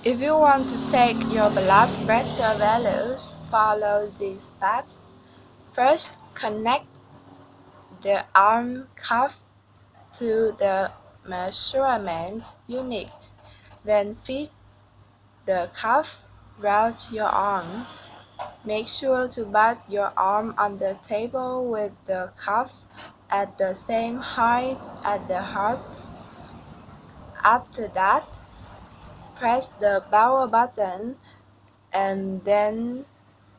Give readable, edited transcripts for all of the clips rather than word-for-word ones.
If you want to take your blood pressure values, follow these steps. First, connect the arm cuff to the measurement unit. Then fit the cuff around your arm. Make sure to put your arm on the table with the cuff at the same height as the heart. After that, press the power button and then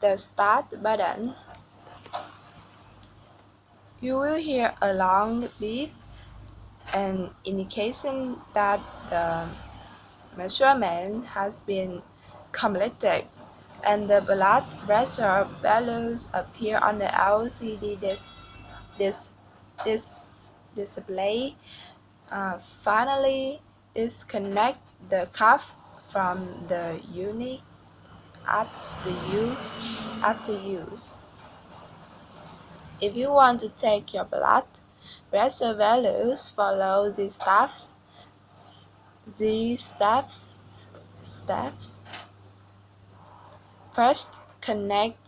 the start button. You will hear a long beep, an indication that the measurement has been completed, and the blood pressure values appear on the LCD display. Finally, disconnect the cuff from the unit after use. If you want to take your blood pressure values, follow these steps. First, connect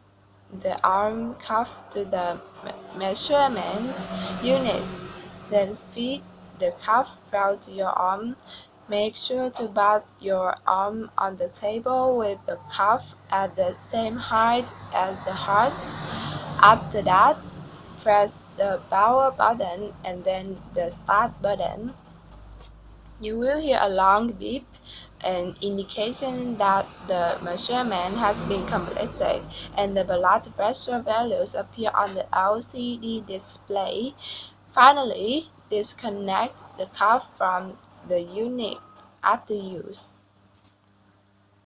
the arm cuff to the measurement unit. Then feed the cuff around your arm. Make sure to put your arm on the table with the cuff at the same height as the heart. After that, press the power button and then the start button. You will hear a long beep, an indication that the measurement has been completed, and the blood pressure values appear on the LCD display. Finally, disconnect the cuff from the unit after use.